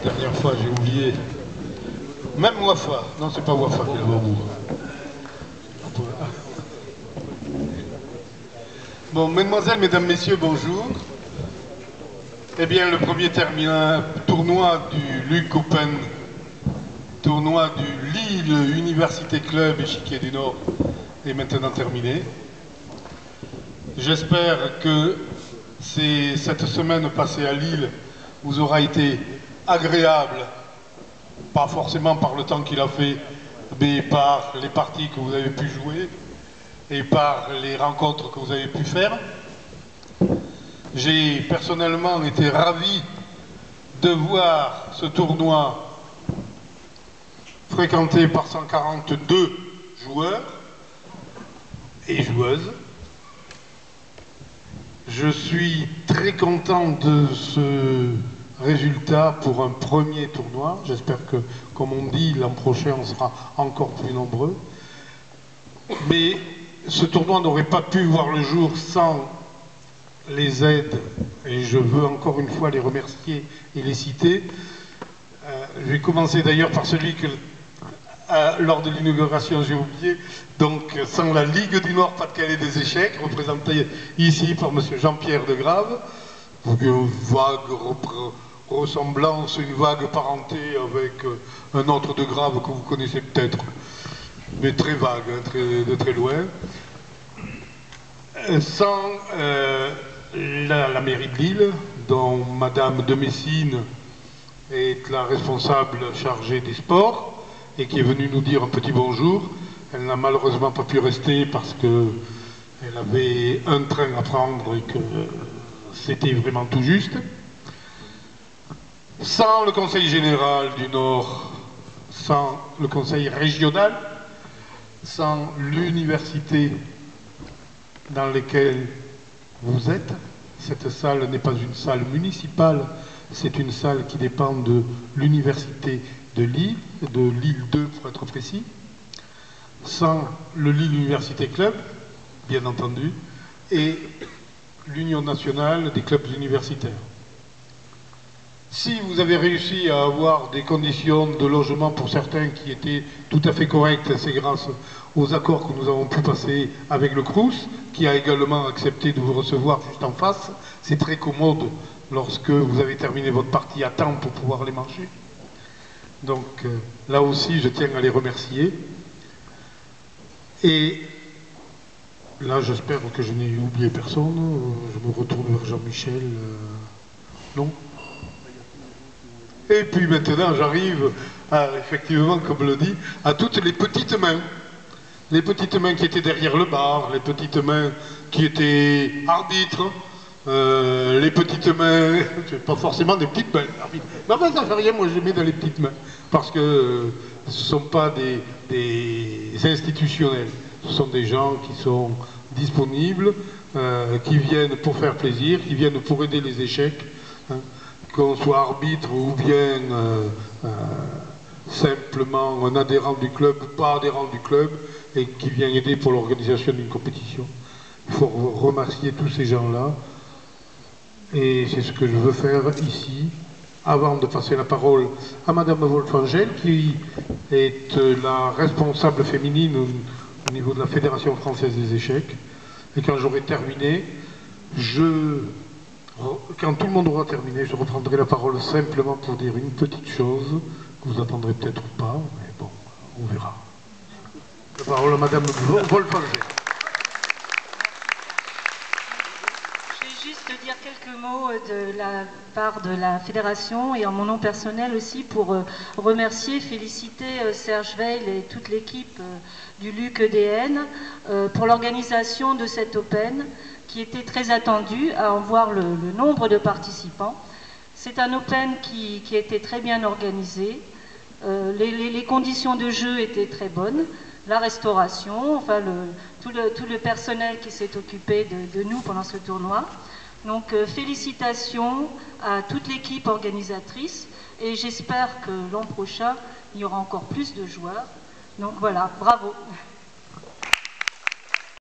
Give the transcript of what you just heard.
dernière fois, j'ai oublié. Même Wafa. Non, c'est pas Wafa qui est là au bout. Bon, mesdemoiselles, mesdames, messieurs, bonjour. Eh bien, le premier tournoi du Luc Open, tournoi du Lille Université Club Échiquier du Nord est maintenant terminé. J'espère que cette semaine passée à Lille vous aura été agréable, pas forcément par le temps qu'il a fait, mais par les parties que vous avez pu jouer et par les rencontres que vous avez pu faire. J'ai personnellement été ravi de voir ce tournoi fréquenté par 142 joueurs et joueuses. Je suis très content de ce résultat pour un premier tournoi. J'espère que, comme on dit, l'an prochain, on sera encore plus nombreux. Mais ce tournoi n'aurait pas pu voir le jour sans les aides, et je veux encore une fois les remercier et les citer. Je vais commencer d'ailleurs par celui que, lors de l'inauguration, j'ai oublié, donc sans la Ligue du Nord Pas-de-Calais des échecs, représentée ici par M. Jean-Pierre Degrave, une vague ressemblance, une vague parenté avec un autre Degrave que vous connaissez peut-être, mais très vague, hein, de très loin. Sans la mairie de Lille, dont Madame de Messine est la responsable chargée des sports et qui est venue nous dire un petit bonjour. Elle n'a malheureusement pas pu rester parce qu'elle avait un train à prendre et que c'était vraiment tout juste. Sans le conseil général du Nord, sans le conseil régional, sans l'université dans laquelle vous êtes. Cette salle n'est pas une salle municipale, c'est une salle qui dépend de l'université de Lille 2 pour être précis, sans le Lille Université Club, bien entendu, et l'Union nationale des clubs universitaires. Si vous avez réussi à avoir des conditions de logement pour certains qui étaient tout à fait correctes, c'est grâce aux accords que nous avons pu passer avec le Crous, qui a également accepté de vous recevoir juste en face. C'est très commode lorsque vous avez terminé votre partie à temps pour pouvoir les manger. Donc là aussi, je tiens à les remercier. Et là, j'espère que je n'ai oublié personne. Je me retourne vers Jean-Michel. Non ? Et puis maintenant, j'arrive, effectivement, comme le dit, à toutes les petites mains. Les petites mains qui étaient derrière le bar, les petites mains qui étaient arbitres, les petites mains, pas forcément des petites mains, arbitres. Mais enfin, ça fait rien, moi je les mets dans les petites mains, parce que ce ne sont pas des institutionnels, ce sont des gens qui sont disponibles, qui viennent pour faire plaisir, qui viennent pour aider les échecs, hein, qu'on soit arbitre ou bien simplement un adhérent du club ou pas adhérent du club, et qui vient aider pour l'organisation d'une compétition. Il faut remercier tous ces gens-là. Et c'est ce que je veux faire ici, avant de passer la parole à Madame Wolfangel, qui est la responsable féminine au niveau de la Fédération française des échecs. Et quand j'aurai terminé, quand tout le monde aura terminé, je reprendrai la parole simplement pour dire une petite chose, que vous attendrez peut-être pas, mais bon, on verra. La parole à Madame Wolfangel. Je vais juste dire quelques mots de la part de la fédération et en mon nom personnel aussi pour remercier, féliciter Serge Veil et toute l'équipe du LUC EDN pour l'organisation de cet Open qui était très attendu à en voir le nombre de participants. C'est un Open qui a été très bien organisé, les conditions de jeu étaient très bonnes. La restauration, enfin tout le personnel qui s'est occupé de nous pendant ce tournoi. Donc félicitations à toute l'équipe organisatrice et j'espère que l'an prochain, il y aura encore plus de joueurs. Donc voilà, bravo.